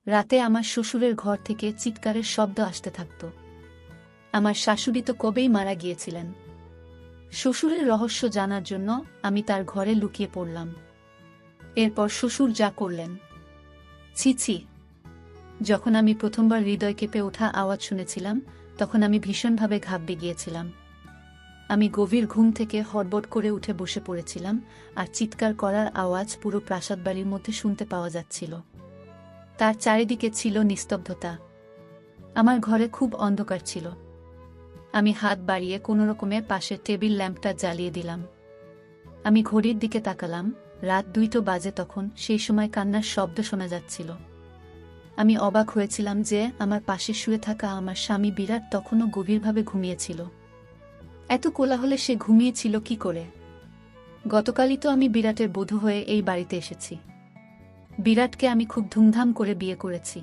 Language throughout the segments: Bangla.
রাতে আমার শ্বশুরের ঘর থেকে চিৎকারের শব্দ আসতে থাকত। আমার শাশুড়ি তো কবেই মারা গিয়েছিলেন। শ্বশুরের রহস্য জানার জন্য আমি তার ঘরে লুকিয়ে পড়লাম। এরপর শ্বশুর যা করলেন, ছি ছি। যখন আমি প্রথমবার হৃদয় কেঁপে ওঠা আওয়াজ শুনেছিলাম, তখন আমি ভীষণভাবে ঘাবড়ে গিয়েছিলাম। আমি গভীর ঘুম থেকে হড়বড় করে উঠে বসে পড়েছিলাম, আর চিৎকার করার আওয়াজ পুরো প্রাসাদবাড়ির মধ্যে শুনতে পাওয়া যাচ্ছিল। তার চারিদিকে ছিল নিস্তব্ধতা। আমার ঘরে খুব অন্ধকার ছিল। আমি হাত বাড়িয়ে কোনোরকমে পাশের টেবিল ল্যাম্পটা জ্বালিয়ে দিলাম। আমি ঘড়ির দিকে তাকালাম, রাত 2টো বাজে। তখন সেই সময় কান্নার শব্দ শোনা যাচ্ছিল। আমি অবাক হয়েছিলাম যে আমার পাশে শুয়ে থাকা আমার স্বামী বিরাট তখনও গভীরভাবে ঘুমিয়েছিল। এত কোলাহলে সে ঘুমিয়েছিল কি করে? গতকালই তো আমি বিরাটের বধূ হয়ে এই বাড়িতে এসেছি। বিরাটকে আমি খুব ধুমধাম করে বিয়ে করেছি।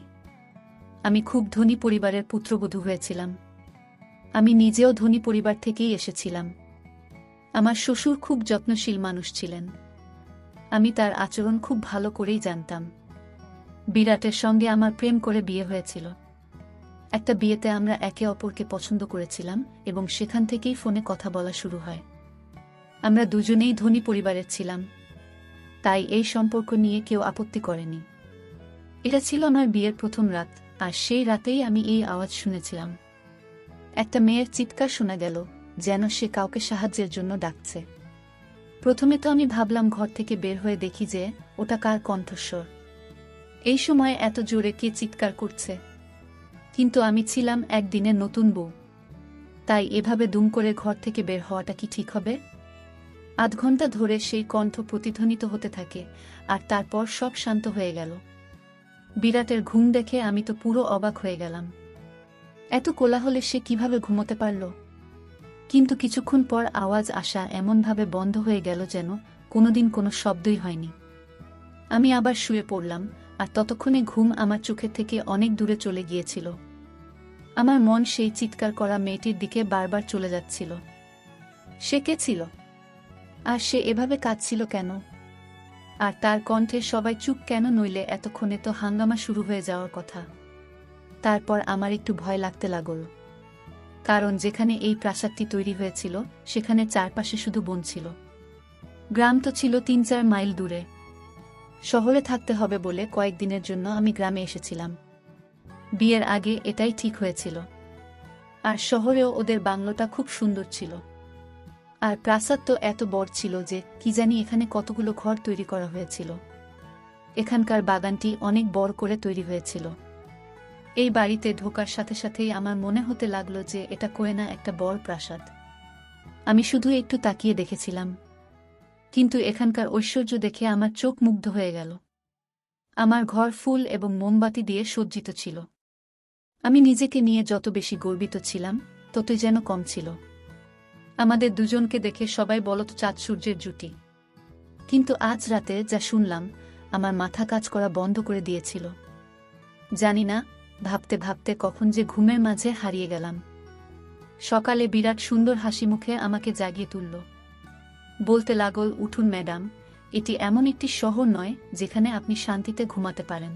আমি খুব ধনী পরিবারের পুত্রবধূ হয়েছিলাম। আমি নিজেও ধনী পরিবার থেকেই এসেছিলাম। আমার শ্বশুর খুব যত্নশীল মানুষ ছিলেন। আমি তার আচরণ খুব ভালো করেই জানতাম। বিরাটের সঙ্গে আমার প্রেম করে বিয়ে হয়েছিল। একটা বিয়েতে আমরা একে অপরকে পছন্দ করেছিলাম এবং সেখান থেকেই ফোনে কথা বলা শুরু হয়। আমরা দুজনেই ধনী পরিবারের ছিলাম, তাই এই সম্পর্ক নিয়ে কেউ আপত্তি করেনি। এটা ছিল আমার বিয়ের প্রথম রাত, আর সেই রাতেই আমি এই আওয়াজ শুনেছিলাম। একটা মেয়ের চিৎকার শোনা গেল, যেন সে কাউকে সাহায্যের জন্য ডাকছে। প্রথমে তো আমি ভাবলাম ঘর থেকে বের হয়ে দেখি যে ওটা কার কণ্ঠস্বর। এই সময় এত জোরে কে চিৎকার করছে? কিন্তু আমি ছিলাম একদিনের নতুন বউ, তাই এভাবে দুম করে ঘর থেকে বের হওয়াটা কি ঠিক হবে? আধ ঘন্টা ধরে সেই কণ্ঠ প্রতিধ্বনিত হতে থাকে, আর তারপর সব শান্ত হয়ে গেল। বিরাটের ঘুম দেখে আমি তো পুরো অবাক হয়ে গেলাম। এত কোলাহলে সে কিভাবে ঘুমোতে পারল? কিন্তু কিছুক্ষণ পর আওয়াজ আসা এমনভাবে বন্ধ হয়ে গেল যেন কোনোদিন কোনো শব্দই হয়নি। আমি আবার শুয়ে পড়লাম, আর ততক্ষণে ঘুম আমার চোখের থেকে অনেক দূরে চলে গিয়েছিল। আমার মন সেই চিৎকার করা মেয়েটির দিকে বারবার চলে যাচ্ছিল। সে কে ছিল? আর সে এভাবে কাঁদছিল কেন? আর তার কণ্ঠে সবাই চুপ কেন? নইলে এতক্ষণে তো হাঙ্গামা শুরু হয়ে যাওয়ার কথা। তারপর আমার একটু ভয় লাগতে লাগল, কারণ যেখানে এই প্রাসাদটি তৈরি হয়েছিল সেখানে চারপাশে শুধু বন ছিল। গ্রাম তো ছিল 3-4 মাইল দূরে। শহরে থাকতে হবে বলে কয়েকদিনের জন্য আমি গ্রামে এসেছিলাম। বিয়ের আগে এটাই ঠিক হয়েছিল। আর শহরেও ওদের বাংলোটা খুব সুন্দর ছিল। আর প্রাসাদ তো এত বড় ছিল যে কি জানি এখানে কতগুলো ঘর তৈরি করা হয়েছিল। এখানকার বাগানটি অনেক বড় করে তৈরি হয়েছিল। এই বাড়িতে ঢোকার সাথে সাথেই আমার মনে হতে লাগলো যে এটা কোয়েনা একটা বড় প্রাসাদ। আমি শুধু একটু তাকিয়ে দেখেছিলাম, কিন্তু এখানকার ঐশ্বর্য দেখে আমার চোখ মুগ্ধ হয়ে গেল। আমার ঘর ফুল এবং মোমবাতি দিয়ে সজ্জিত ছিল। আমি নিজেকে নিয়ে যত বেশি গর্বিত ছিলাম, ততই যেন কম ছিল। আমাদের দুজনকে দেখে সবাই বলত চাঁদ সূর্যের জুটি। কিন্তু আজ রাতে যা শুনলাম, আমার মাথা কাজ করা বন্ধ করে দিয়েছিল। জানি না, ভাবতে ভাবতে কখন যে ঘুমের মাঝে হারিয়ে গেলাম। সকালে বিরাট সুন্দর হাসি মুখে আমাকে জাগিয়ে তুলল। বলতে লাগল, উঠুন ম্যাডাম, এটি এমন একটি শহর নয় যেখানে আপনি শান্তিতে ঘুমাতে পারেন।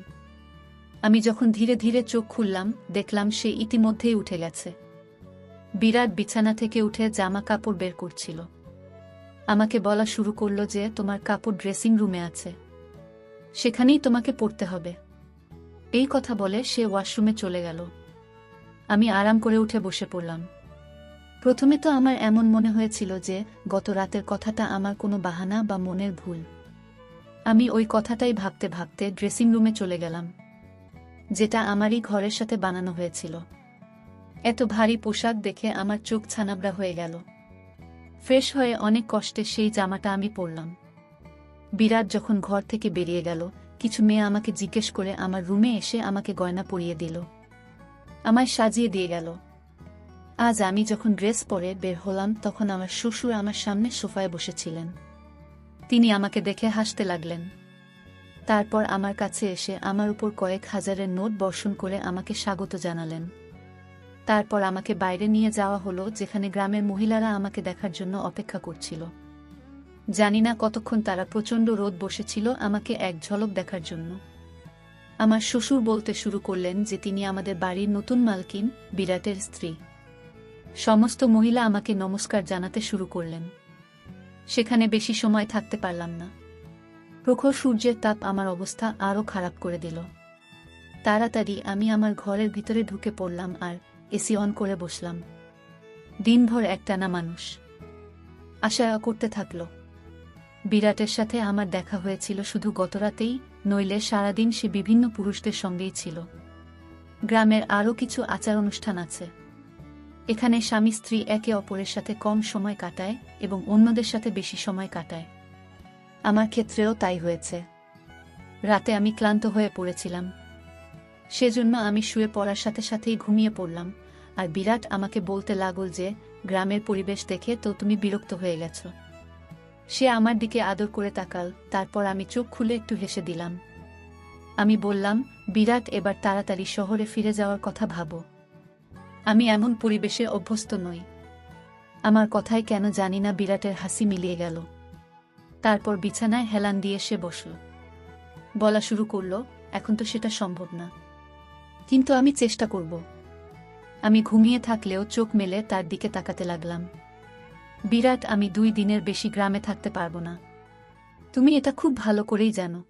আমি যখন ধীরে ধীরে চোখ খুললাম, দেখলাম সে ইতিমধ্যেই উঠে গেছে। বিরাট বিছানা থেকে উঠে জামা কাপড় বের করছিল। আমাকে বলা শুরু করল যে তোমার কাপড় ড্রেসিং রুমে আছে, সেখানেই তোমাকে পড়তে হবে। এই কথা বলে সে ওয়াশরুমে চলে গেল। আমি আরাম করে উঠে বসে পড়লাম। প্রথমে তো আমার এমন মনে হয়েছিল যে গত রাতের কথাটা আমার কোনো বাহানা বা মনের ভুল। আমি ওই কথাটাই ভাবতে ভাবতে ড্রেসিং রুমে চলে গেলাম, যেটা আমারই ঘরের সাথে বানানো হয়েছিল। এত ভারী পোশাক দেখে আমার চোখ ছানাবড়া হয়ে গেল। ফ্রেশ হয়ে অনেক কষ্টে সেই জামাটা আমি পরলাম। বিরাট যখন ঘর থেকে বেরিয়ে গেল, কিছু মেয়ে আমাকে জিজ্ঞেস করে আমার রুমে এসে আমাকে গয়না পরিয়ে দিল, আমায় সাজিয়ে দিয়ে গেল। আজ আমি যখন ড্রেস পরে বের হলাম, তখন আমার শ্বশুর আমার সামনে সোফায় বসেছিলেন। তিনি আমাকে দেখে হাসতে লাগলেন। তারপর আমার কাছে এসে আমার উপর কয়েক হাজারের নোট বর্ষণ করে আমাকে স্বাগত জানালেন। তারপর আমাকে বাইরে নিয়ে যাওয়া হলো, যেখানে গ্রামের মহিলারা আমাকে দেখার জন্য অপেক্ষা করছিল। জানি না কতক্ষণ তারা প্রচণ্ড রোদ বসেছিল আমাকে এক ঝলক দেখার জন্য। আমার শ্বশুর বলতে শুরু করলেন যে তিনি আমাদের বাড়ির নতুন মালকিন, বিরাটের স্ত্রী। সমস্ত মহিলা আমাকে নমস্কার জানাতে শুরু করলেন। সেখানে বেশি সময় থাকতে পারলাম না। প্রখর সূর্যের তাপ আমার অবস্থা আরও খারাপ করে দিল। তাড়াতাড়ি আমি আমার ঘরের ভিতরে ঢুকে পড়লাম আর এসি অন করে বসলাম। দিনভর একটানা মানুষ আশা করতে থাকল। বিরাটের সাথে আমার দেখা হয়েছিল শুধু গতরাতেই, নইলে সারাদিন সে বিভিন্ন পুরুষদের সঙ্গেই ছিল। গ্রামের আরও কিছু আচার অনুষ্ঠান আছে। এখানে স্বামী স্ত্রী একে অপরের সাথে কম সময় কাটায় এবং অন্যদের সাথে বেশি সময় কাটায়। আমার ক্ষেত্রেও তাই হয়েছে। রাতে আমি ক্লান্ত হয়ে পড়েছিলাম। সেজন্য আমি শুয়ে পড়ার সাথে সাথেই ঘুমিয়ে পড়লাম, আর বিরাট আমাকে বলতে লাগল যে গ্রামের পরিবেশ দেখে তো তুমি বিরক্ত হয়ে গেছ। সে আমার দিকে আদর করে তাকাল, তারপর আমি চোখ খুলে একটু হেসে দিলাম। আমি বললাম, বিরাট, এবার তাড়াতাড়ি শহরে ফিরে যাওয়ার কথা ভাবো। আমি এমন পরিবেশে অভ্যস্ত নই। আমার কথায় কেন জানি না বিরাটের হাসি মিলিয়ে গেল। তারপর বিছানায় হেলান দিয়ে সে বসল। বলা শুরু করল, এখন তো সেটা সম্ভব না, কিন্তু আমি চেষ্টা করব। আমি ঘুমিয়ে থাকলেও চোখ মেলে তার দিকে তাকাতে লাগলাম। বিরাট, আমি 2 দিনের বেশি গ্রামে থাকতে পারব না। তুমি এটা খুব ভালো করেই জানো।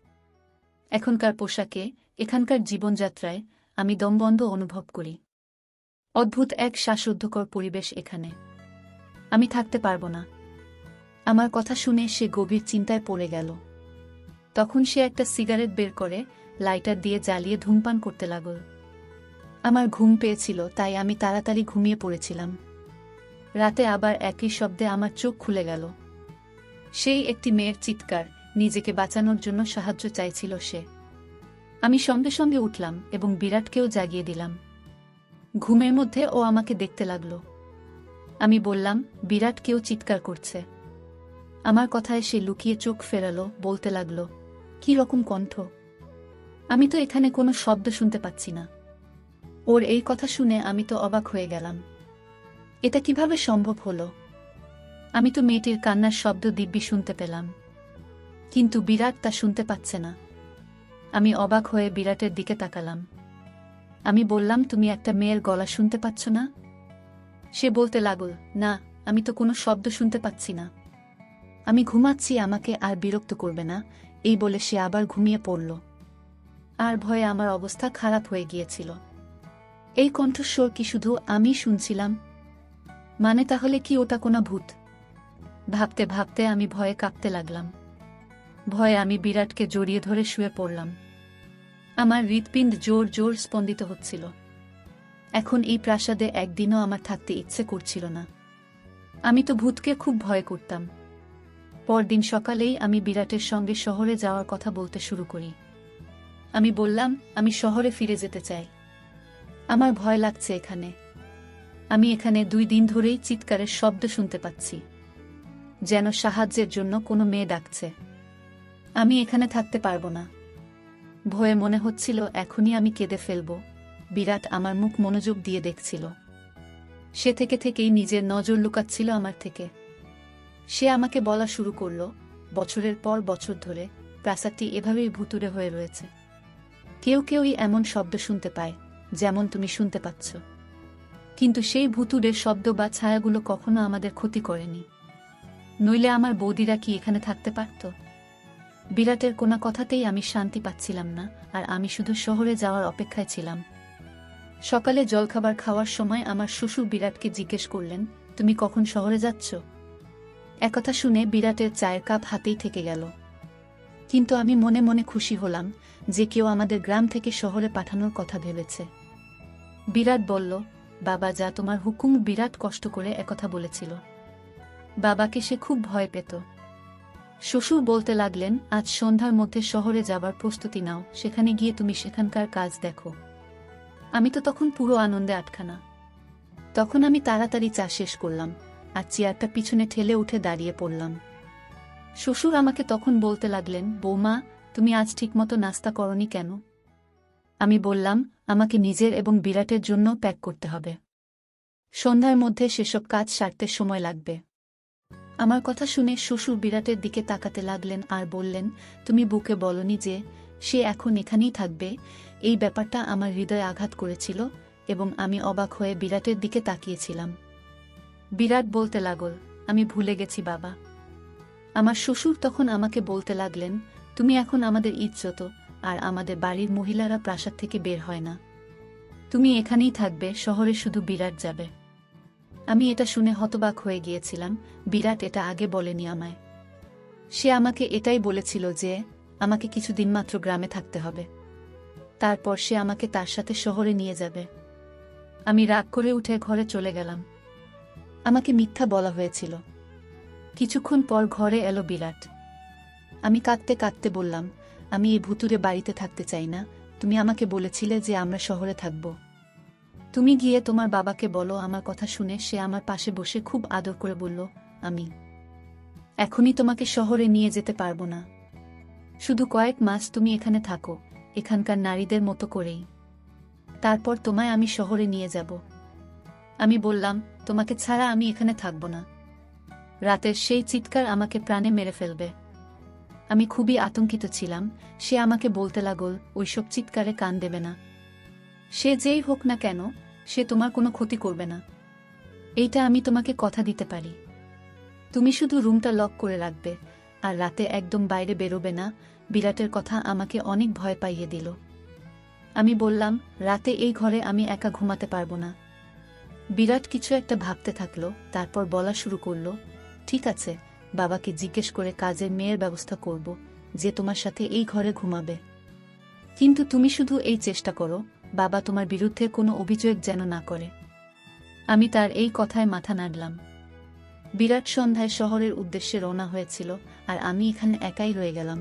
এখনকার পোশাকে, এখানকার জীবনযাত্রায় আমি দমবন্ধ অনুভব করি। অদ্ভুত এক শ্বাসরুদ্ধকর পরিবেশ এখানে। আমি থাকতে পারব না। আমার কথা শুনে সে গভীর চিন্তায় পড়ে গেল। তখন সে একটা সিগারেট বের করে লাইটার দিয়ে জ্বালিয়ে ধূমপান করতে লাগল। আমার ঘুম পেয়েছিল, তাই আমি তাড়াতাড়ি ঘুমিয়ে পড়েছিলাম। রাতে আবার একই শব্দে আমার চোখ খুলে গেল। সেই একটি মেয়ের চিৎকার, নিজেকে বাঁচানোর জন্য সাহায্য চাইছিল সে। আমি সঙ্গে সঙ্গে উঠলাম এবং বিরাটকেও জাগিয়ে দিলাম। ঘুমের মধ্যে ও আমাকে দেখতে লাগল। আমি বললাম, বিরাট, কেউ চিৎকার করছে। আমার কথায় সে লুকিয়ে চোখ ফেরালো, বলতে লাগল, কি রকম কণ্ঠ! আমি তো এখানে কোনো শব্দ শুনতে পাচ্ছি না। ওর এই কথা শুনে আমি তো অবাক হয়ে গেলাম। এটা কিভাবে সম্ভব হলো? আমি তো মেয়েটির কান্নার শব্দ দিব্যি শুনতে পেলাম, কিন্তু বিরাট তা শুনতে পাচ্ছে না। আমি অবাক হয়ে বিরাটের দিকে তাকালাম। আমি বললাম, তুমি একটা মেয়ের গলা শুনতে পাচ্ছ না? সে বলতে লাগল, না, আমি তো কোনো শব্দ শুনতে পাচ্ছি না। আমি ঘুমাচ্ছি, আমাকে আর বিরক্ত করবে না, এই বলে সে আবার ঘুমিয়ে পড়ল। আর ভয়ে আমার অবস্থা খারাপ হয়ে গিয়েছিল। এই কণ্ঠস্বর কি শুধু আমি শুনছিলাম? মানে তাহলে কি ওটা কোনো ভূত? ভাবতে ভাবতে আমি ভয়ে কাঁপতে লাগলাম। ভয়ে আমি বিরাটকে জড়িয়ে ধরে শুয়ে পড়লাম। আমার হৃৎপিণ্ড জোর জোর স্পন্দিত হচ্ছিল। এখন এই প্রাসাদে একদিনও আমার থাকতে ইচ্ছে করছিল না। আমি তো ভূতকে খুব ভয় করতাম। পরদিন সকালেই আমি বিরাটের সঙ্গে শহরে যাওয়ার কথা বলতে শুরু করি। আমি বললাম, আমি শহরে ফিরে যেতে চাই। আমার ভয় লাগছে এখানে। আমি এখানে 2 দিন ধরেই চিৎকারের শব্দ শুনতে পাচ্ছি, যেন সাহায্যের জন্য কোনো মেয়ে ডাকছে। আমি এখানে থাকতে পারবো না। ভয়ে মনে হচ্ছিল এখনই আমি কেঁদে ফেলব। বিরাট আমার মুখ মনোযোগ দিয়ে দেখছিল। সে থেকেই নিজের নজর লুকাচ্ছিল আমার থেকে। সে আমাকে বলা শুরু করল, বছরের পর বছর ধরে প্রাসাদটি এভাবেই ভুতুড়ে হয়ে রয়েছে। কেউই এমন শব্দ শুনতে পায় যেমন তুমি শুনতে পাচ্ছ, কিন্তু সেই ভুতুড়ের শব্দ বা ছায়াগুলো কখনো আমাদের ক্ষতি করেনি। নইলে আমার বৌদিরা কি এখানে থাকতে পারত? বিরাটের কোনো কথাতেই আমি শান্তি পাচ্ছিলাম না, আর আমি শুধু শহরে যাওয়ার অপেক্ষায় ছিলাম। সকালে জলখাবার খাওয়ার সময় আমার শ্বশুর বিরাটকে জিজ্ঞেস করলেন, তুমি কখন শহরে যাচ্ছ? একথা শুনে বিরাটের চায়ের কাপ হাতেই থেকে গেল। কিন্তু আমি মনে মনে খুশি হলাম যে কেউ আমাদের গ্রাম থেকে শহরে পাঠানোর কথা ভেবেছে। বিরাট বলল, বাবা, যা তোমার হুকুম। বিরাট কষ্ট করে একথা বলেছিল। বাবাকে সে খুব ভয় পেত। শ্বশুর বলতে লাগলেন, আজ সন্ধ্যার মধ্যে শহরে যাবার প্রস্তুতি নাও, সেখানে গিয়ে তুমি সেখানকার কাজ দেখো। আমি তো তখন পুরো আনন্দে আটখানা। তখন আমি তাড়াতাড়ি চা শেষ করলাম আর চেয়ারটা পিছনে ঠেলে উঠে দাঁড়িয়ে পড়লাম। শ্বশুর আমাকে তখন বলতে লাগলেন, বৌমা, তুমি আজ ঠিকমতো নাস্তা করনি কেন? আমি বললাম, আমাকে নিজের এবং বিরাটের জন্য প্যাক করতে হবে। সন্ধ্যার মধ্যে সেসব কাজ সারতে সময় লাগবে। আমার কথা শুনে শ্বশুর বিরাটের দিকে তাকাতে লাগলেন আর বললেন, তুমি বুকে বলনি যে সে এখন এখানেই থাকবে, এই ব্যাপারটা আমার হৃদয়ে আঘাত করেছিল এবং আমি অবাক হয়ে বিরাটের দিকে তাকিয়েছিলাম। বিরাট বলতে লাগল, আমি ভুলে গেছি বাবা। আমার শ্বশুর তখন আমাকে বলতে লাগলেন, তুমি এখন আমাদের ইজ্জত, আর আমাদের বাড়ির মহিলারা প্রাসাদ থেকে বের হয় না। তুমি এখানেই থাকবে, শহরে শুধু বিরাট যাবে। আমি এটা শুনে হতবাক হয়ে গিয়েছিলাম। বিরাট এটা আগে বলেনি আমায়। সে আমাকে এটাই বলেছিল যে আমাকে কিছুদিন মাত্র গ্রামে থাকতে হবে, তারপর সে আমাকে তার সাথে শহরে নিয়ে যাবে। আমি রাগ করে উঠে ঘরে চলে গেলাম। আমাকে মিথ্যা বলা হয়েছিল। কিছুক্ষণ পর ঘরে এলো বিরাট। আমি কাঁদতে কাঁদতে বললাম, আমি এই ভুতুরে বাড়িতে থাকতে চাই না। তুমি আমাকে বলেছিলে যে আমরা শহরে থাকব। তুমি গিয়ে তোমার বাবাকে বলো। আমার কথা শুনে সে আমার পাশে বসে খুব আদর করে বলল, আমি এখনই তোমাকে শহরে নিয়ে যেতে পারবো না। শুধু কয়েক মাস তুমি এখানে থাকো, এখানকার নারীদের মতো করেই। তারপর তোমায় আমি শহরে নিয়ে যাব। আমি বললাম, তোমাকে ছাড়া আমি এখানে থাকব না। রাতের সেই চিৎকার আমাকে প্রাণে মেরে ফেলবে। আমি খুবই আতঙ্কিত ছিলাম। সে আমাকে বলতে লাগল, ওইসব চিৎকারে কান দেবে না। সে যেই হোক না কেন, সে তোমার কোনো ক্ষতি করবে না। এইটা আমি তোমাকে কথা দিতে পারি। তুমি শুধু রুমটা লক করে রাখবে, আর রাতে একদম বাইরে বেরোবে না। বিরাটের কথা আমাকে অনেক ভয় পাইয়ে দিল। আমি বললাম, রাতে এই ঘরে আমি একা ঘুমাতে পারবো না। বিরাট কিছু একটা ভাবতে থাকলো, তারপর বলা শুরু করলো, ঠিক আছে, বাবাকে জিজ্ঞেস করে কাজের মেয়ের ব্যবস্থা করব, যে তোমার সাথে এই ঘরে ঘুমাবে। কিন্তু তুমি শুধু এই চেষ্টা করো, বাবা তোমার বিরুদ্ধে কোনো অভিযোগ যেন না করে। আমি তার এই কথায় মাথা নাড়লাম। বিরাট সন্ধ্যায় শহরের উদ্দেশ্যে রওনা হয়েছিল, আর আমি এখানে একাই রয়ে গেলাম।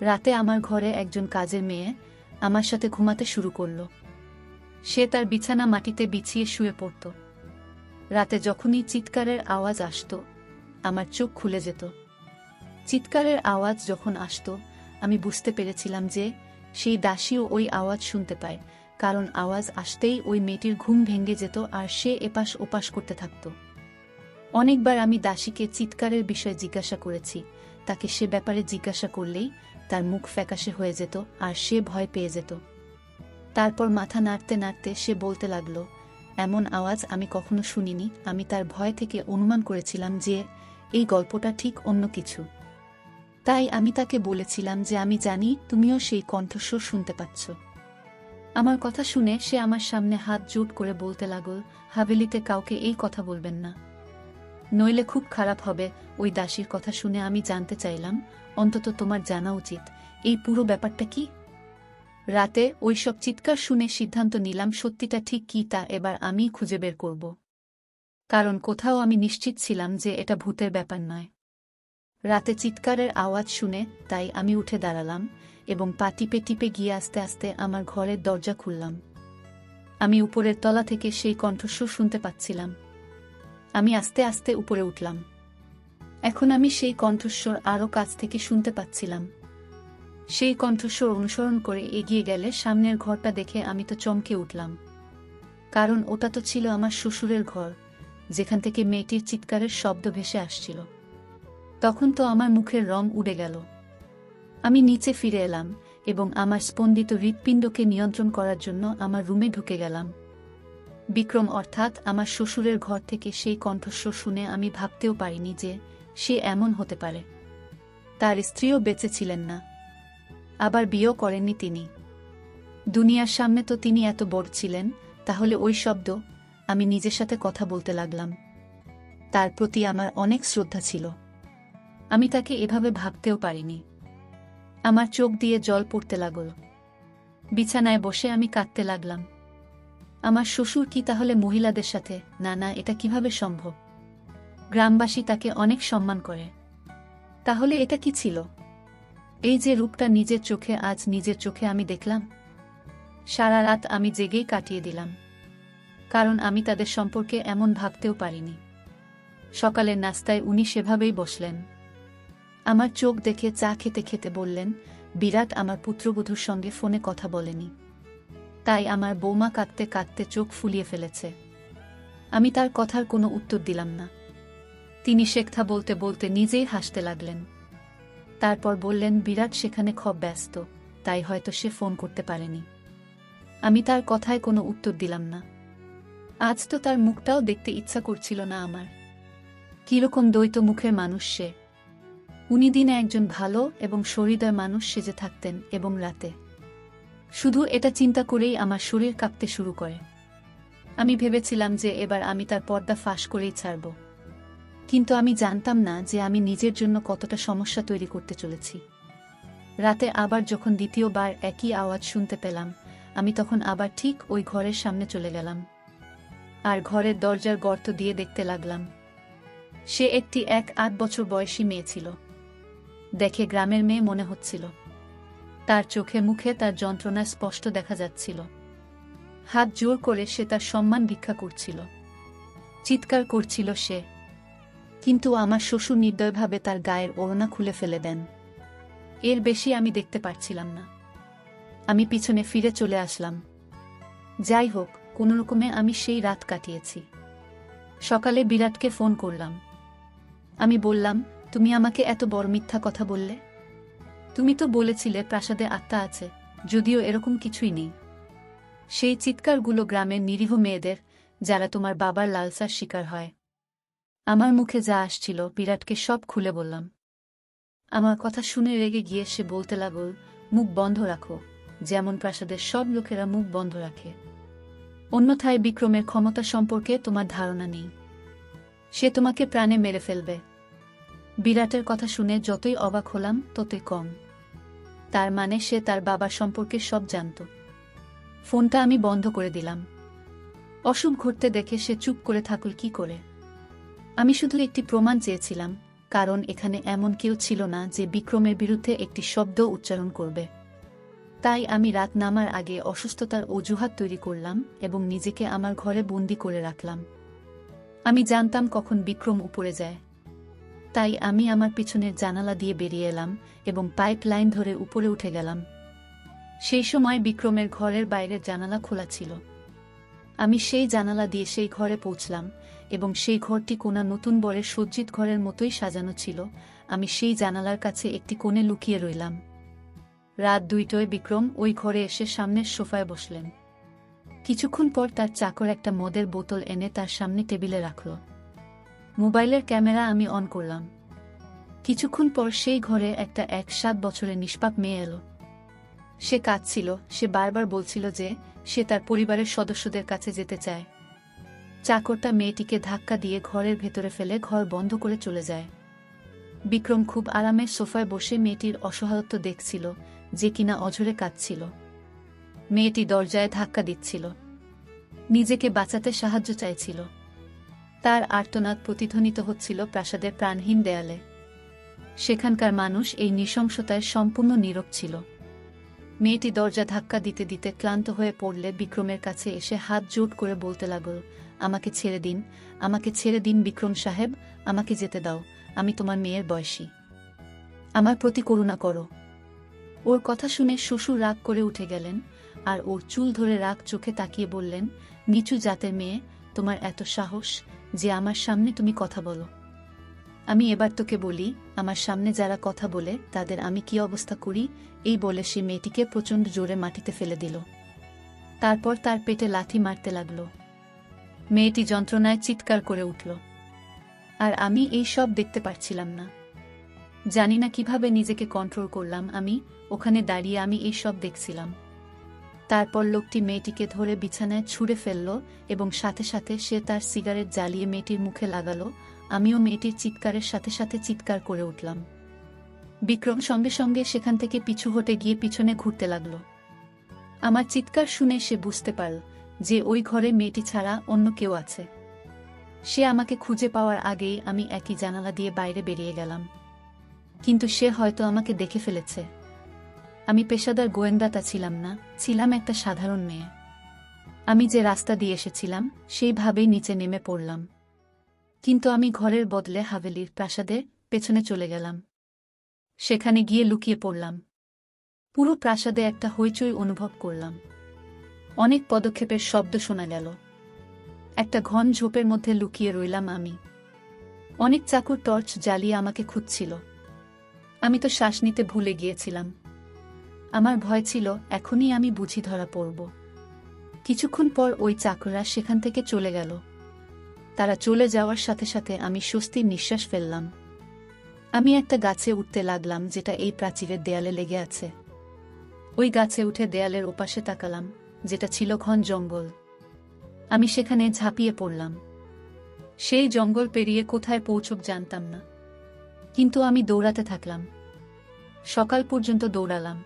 রাতে আমার ঘরে একজন কাজের মেয়ে আমার সাথে ঘুমাতে শুরু করল। সে তার বিছানা মাটিতে বিছিয়ে শুয়ে পড়ত। রাতে যখনই চিৎকারের আওয়াজ আসত, আমার চোখ খুলে যেত। চিৎকারের আওয়াজ যখন আসত, আমি বুঝতে পেরেছিলাম যে সেই দাসীও ওই আওয়াজ শুনতে পায়, কারণ আওয়াজ আসতেই ওই মেয়েটির ঘুম ভেঙে যেত আর সে এপাশ ওপাশ করতে থাকত। অনেকবার আমি দাসীকে চিৎকারের বিষয়ে জিজ্ঞাসা করেছি। তাকে সে ব্যাপারে জিজ্ঞাসা করলেই তার মুখ ফ্যাকাশে হয়ে যেত আর সে ভয় পেয়ে যেত। তারপর মাথা নাড়তে নাড়তে সে বলতে লাগল, এমন আওয়াজ আমি কখনো শুনিনি। আমি তার ভয় থেকে অনুমান করেছিলাম যে এই গল্পটা ঠিক অন্য কিছু। তাই আমি তাকে বলেছিলাম যে আমি জানি তুমিও সেই কণ্ঠস্বর শুনতে পাচ্ছ। আমার কথা শুনে সে আমার সামনে হাত জোট করে বলতে লাগল, হাভেলিতে কাউকে এই কথা বলবেন না, নইলে খুব খারাপ হবে। ওই দাসীর কথা শুনে আমি জানতে চাইলাম, অন্তত তোমার জানা উচিত এই পুরো ব্যাপারটা কি। রাতে ওইসব চিৎকার শুনে সিদ্ধান্ত নিলাম সত্যিটা ঠিক কি তা এবার আমিই খুঁজে বের করব। কারণ কোথাও আমি নিশ্চিত ছিলাম যে এটা ভূতের ব্যাপার নয়। রাতে চিৎকারের আওয়াজ শুনে তাই আমি উঠে দাঁড়ালাম এবং পা টিপে টিপে গিয়ে আস্তে আস্তে আমার ঘরের দরজা খুললাম। আমি উপরের তলা থেকে সেই কণ্ঠস্বর শুনতে পাচ্ছিলাম। আমি আস্তে আস্তে উপরে উঠলাম। এখন আমি সেই কণ্ঠস্বর আরও কাছ থেকে শুনতে পাচ্ছিলাম। সেই কণ্ঠস্বর অনুসরণ করে এগিয়ে গেলে সামনের ঘরটা দেখে আমি তো চমকে উঠলাম, কারণ ওটা তো ছিল আমার শ্বশুরের ঘর, যেখান থেকে মেয়েটির চিৎকারের শব্দ ভেসে আসছিল। তখন তো আমার মুখের রং উড়ে গেল। আমি নিচে ফিরে এলাম এবং আমার স্পন্দিত হৃৎপিণ্ডকে নিয়ন্ত্রণ করার জন্য আমার রুমে ঢুকে গেলাম। বিক্রম অর্থাৎ আমার শ্বশুরের ঘর থেকে সেই কণ্ঠস্বর শুনে আমি ভাবতেও পারিনি যে সে এমন হতে পারে। তার স্ত্রীও বেঁচে ছিলেন না, আবার বিয়েও করেননি তিনি। দুনিয়ার সামনে তো তিনি এত বড় ছিলেন, তাহলে ওই শব্দ। আমি নিজের সাথে কথা বলতে লাগলাম। তার প্রতি আমার অনেক শ্রদ্ধা ছিল। আমি তাকে এভাবে ভাবতেও পারিনি। আমার চোখ দিয়ে জল পড়তে লাগল। বিছানায় বসে আমি কাঁদতে লাগলাম। আমার শ্বশুর কি তাহলে মহিলাদের সাথে? না না, এটা কিভাবে সম্ভব? গ্রামবাসী তাকে অনেক সম্মান করে। তাহলে এটা কি ছিল? এই যে রূপটা নিজের চোখে আজ নিজের চোখে আমি দেখলাম। সারা রাত আমি জেগেই কাটিয়ে দিলাম, কারণ আমি তাদের সম্পর্কে এমন ভাবতেও পারিনি। সকালের নাস্তায় উনি সেভাবেই বসলেন। আমার চোখ দেখে চা খেতে খেতে বললেন, বিরাট আমার পুত্রবধূর সঙ্গে ফোনে কথা বলেনি, তাই আমার বৌমা কাঁদতে কাঁদতে চোখ ফুলিয়ে ফেলেছে। আমি তার কথার কোনো উত্তর দিলাম না। তিনি শেখথা বলতে বলতে নিজেই হাসতে লাগলেন। তারপর বললেন, বিরাট সেখানে খুব ব্যস্ত, তাই হয়তো সে ফোন করতে পারেনি। আমি তার কথায় কোনো উত্তর দিলাম না। আজ তো তার মুখটাও দেখতে ইচ্ছা করছিল না আমার। কিরকম দ্বৈত মুখের মানুষ সে। উনি দিনে একজন ভালো এবং সহৃদয় মানুষ সেজে থাকতেন এবং রাতে শুধু এটা চিন্তা করেই আমার শরীর কাঁপতে শুরু করে। আমি ভেবেছিলাম যে এবার আমি তার পর্দা ফাঁস করেই ছাড়ব, কিন্তু আমি জানতাম না যে আমি নিজের জন্য কতটা সমস্যা তৈরি করতে চলেছি। রাতে আবার যখন দ্বিতীয়বার একই আওয়াজ শুনতে পেলাম, আমি তখন আবার ঠিক ওই ঘরের সামনে চলে গেলাম আর ঘরের দরজার গর্ত দিয়ে দেখতে লাগলাম। সে একটি 8 বছর বয়সী মেয়ে ছিল। দেখে গ্রামের মেয়ে মনে হচ্ছিল। তার চোখে মুখে তার যন্ত্রণা স্পষ্ট দেখা যাচ্ছিল। হাত জোর করে সে তার সম্মান ভিক্ষা করছিল, চিৎকার করছিল সে। কিন্তু আমার শ্বশুর নির্দয়ভাবে তার গায়ের ওড়না খুলে ফেলে দেন। এর বেশি আমি দেখতে পারছিলাম না। আমি পিছনে ফিরে চলে আসলাম। যাই হোক, কোনোরকমে আমি সেই রাত কাটিয়েছি। সকালে বিরাটকে ফোন করলাম। আমি বললাম, তুমি আমাকে এত বড় মিথ্যা কথা বললে। তুমি তো বলেছিলে প্রাসাদে আত্মা আছে, যদিও এরকম কিছুই নেই। সেই চিৎকারগুলো গ্রামের নিরীহ মেয়েদের, যারা তোমার বাবার লালসার শিকার হয়। আমার মুখে যা আসছিল বিরাটকে সব খুলে বললাম। আমার কথা শুনে রেগে গিয়ে সে বলতে লাগল, মুখ বন্ধ রাখো, যেমন প্রাসাদের সব লোকেরা মুখ বন্ধ রাখে। অন্যথায় বিক্রমের ক্ষমতা সম্পর্কে তোমার ধারণা নেই। সে তোমাকে প্রাণে মেরে ফেলবে। বিরাটের কথা শুনে যতই অবাক হলাম ততই কম। তার মানে সে তার বাবার সম্পর্কে সব জানত। ফোনটা আমি বন্ধ করে দিলাম। অশুভ ঘটতে দেখে সে চুপ করে থাকল কি করে? আমি শুধু একটি প্রমাণ চেয়েছিলাম, কারণ এখানে এমন কেউ ছিল না যে বিক্রমের বিরুদ্ধে একটি শব্দ উচ্চারণ করবে। তাই আমি রাত নামার আগে অসুস্থতার অজুহাত তৈরি করলাম এবং নিজেকে আমার ঘরে বন্দি করে রাখলাম। আমি জানতাম কখন বিক্রম উপরে যায়। তাই আমি আমার পিছনের জানালা দিয়ে বেরিয়ে এলাম এবং পাইপ লাইন ধরে উপরে উঠে গেলাম। সেই সময় বিক্রমের ঘরের বাইরের জানালা খোলা ছিল। আমি সেই জানালা দিয়ে সেই ঘরে পৌঁছলাম এবং সেই ঘরটি কোনা নতুন বরের সজ্জিত ঘরের মতোই সাজানো ছিল। আমি সেই জানালার কাছে একটি কোণে লুকিয়ে রইলাম। রাত 2টায় বিক্রম ওই ঘরে এসে সামনের সোফায় বসলেন। কিছুক্ষণ পর তার চাকর একটা মদের বোতল এনে তার সামনে টেবিলে রাখল। মোবাইলের ক্যামেরা আমি অন করলাম। কিছুক্ষণ পর সেই ঘরে একটা 7 বছরের নিষ্পাপ মেয়ে এলো। সে কাঁদছিল। সে বারবার বলছিল যে সে তার পরিবারের সদস্যদের কাছে যেতে চায়। চাকরটা মেয়েটিকে ধাক্কা দিয়ে ঘরের ভেতরে ফেলে ঘর বন্ধ করে চলে যায়। বিক্রম খুব আরামে সোফায় বসে মেয়েটির অসহায়ত্ব দেখছিল, যে কিনা অঝরে কাঁদছিল। মেয়েটি দরজায় ধাক্কা দিচ্ছিল, নিজেকে বাঁচাতে সাহায্য চাইছিল। তার আর্তনাদ প্রতিধ্বনিত হচ্ছিল প্রাসাদের প্রাণহীন দেয়ালে। সেখানকার মানুষ এই নৃশংসতায় সম্পূর্ণ নীরব ছিল। মেয়েটি দরজা ধাক্কা দিতে দিতে ক্লান্ত হয়ে পড়লে বিক্রমের কাছে এসে হাত জোট করে বলতে লাগল, আমাকে ছেড়ে দিন, আমাকে ছেড়ে দিন বিক্রম সাহেব, আমাকে যেতে দাও, আমি তোমার মেয়ের বয়সী, আমার প্রতি করুণা করো। ওর কথা শুনে শ্বশুর রাগ করে উঠে গেলেন আর ওর চুল ধরে রাগ চোখে তাকিয়ে বললেন, নিচু জাতের মেয়ে, তোমার এত সাহস যে আমার সামনে তুমি কথা বলো। আমি এবার তোকে বলি, আমার সামনে যারা কথা বলে তাদের আমি কি অবস্থা করি। এই বলে সে মেয়েটিকে প্রচণ্ড জোরে মাটিতে ফেলে দিল। তারপর তার পেটে লাথি মারতে লাগল। মেয়েটি যন্ত্রণায় চিৎকার করে উঠল। আর আমি এই সব দেখতে পারছিলাম না। জানি না কিভাবে নিজেকে কন্ট্রোল করলাম। আমি ওখানে দাঁড়িয়ে আমি এই সব দেখছিলাম। তারপর লোকটি মেয়েটিকে ধরে বিছানায় ছুঁড়ে ফেলল এবং সাথে সাথে সে তার সিগারেট জ্বালিয়ে মেয়েটির মুখে লাগালো। আমিও মেয়েটির চিৎকারের সাথে সাথে চিৎকার করে উঠলাম। বিক্রম সঙ্গে সঙ্গে সেখান থেকে পিছু হটে গিয়ে পিছনে ঘুরতে লাগল। আমার চিৎকার শুনে সে বুঝতে পারল যে ওই ঘরে মেয়েটি ছাড়া অন্য কেউ আছে। সে আমাকে খুঁজে পাওয়ার আগেই আমি একই জানালা দিয়ে বাইরে বেরিয়ে গেলাম। কিন্তু সে হয়তো আমাকে দেখে ফেলেছে। আমি পেশাদার গোয়েন্দাটা ছিলাম না, ছিলাম একটা সাধারণ মেয়ে। আমি যে রাস্তা দিয়ে এসেছিলাম সেইভাবেই নিচে নেমে পড়লাম। কিন্তু আমি ঘরের বদলে হাভেলির প্রাসাদের পেছনে চলে গেলাম। সেখানে গিয়ে লুকিয়ে পড়লাম। পুরো প্রাসাদে একটা হইচই অনুভব করলাম। অনেক পদক্ষেপের শব্দ শোনা গেল। একটা ঘন ঝোপের মধ্যে লুকিয়ে রইলাম আমি। অনেক চাকর টর্চ জ্বালিয়ে আমাকে খুঁজছিল। আমি তো শ্বাস নিতে ভুলে গিয়েছিলাম। আমার ভয় ছিল এখনই আমি বুঝি ধরা পড়ব। কিছুক্ষণ পর ওই চাকররা সেখান থেকে চলে গেল। তারা চলে যাওয়ার সাথে সাথে আমি স্বস্তির নিঃশ্বাস ফেললাম। আমি একটা গাছে উঠতে লাগলাম যেটা এই প্রাচীরের দেয়ালে লেগে আছে। ওই গাছে উঠে দেয়ালের ওপাশে তাকালাম, যেটা ছিল ঘন জঙ্গল। আমি সেখানে ঝাঁপিয়ে পড়লাম। সেই জঙ্গল পেরিয়ে কোথায় পৌঁছব জানতাম না, কিন্তু আমি দৌড়াতে থাকলাম। সকাল পর্যন্ত দৌড়ালাম।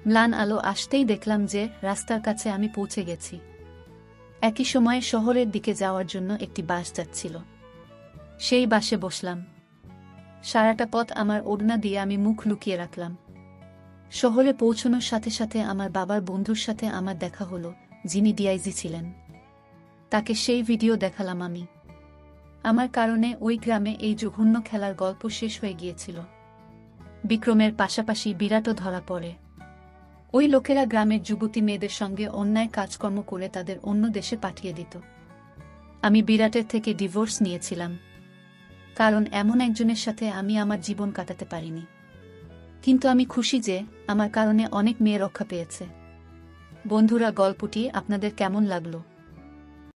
ম্লান আলো আসতেই দেখলাম যে রাস্তার কাছে আমি পৌঁছে গেছি। একই সময়ে শহরের দিকে যাওয়ার জন্য একটি বাস যাচ্ছিল। সেই বাসে বসলাম। সারাটা পথ আমার ওড়না দিয়ে আমি মুখ লুকিয়ে রাখলাম। শহরে পৌঁছানোর সাথে সাথে আমার বাবার বন্ধুর সাথে আমার দেখা হলো, যিনি ডিআইজি ছিলেন। তাকে সেই ভিডিও দেখালাম আমি। আমার কারণে ওই গ্রামে এই জঘন্য খেলার গল্প শেষ হয়ে গিয়েছিল। বিক্রমের পাশাপাশি বিরাটও ধরা পড়ে। ওই লোকেরা গ্রামের যুবতী মেয়েদের সঙ্গে অন্যায় কাজকর্ম করে তাদের অন্য দেশে পাঠিয়ে দিত। আমি বিরাটের থেকে ডিভোর্স নিয়েছিলাম, কারণ এমন একজনের সাথে আমি আমার জীবন কাটাতে পারিনি। কিন্তু আমি খুশি যে আমার কারণে অনেক মেয়ে রক্ষা পেয়েছে। বন্ধুরা, গল্পটি আপনাদের কেমন লাগলো?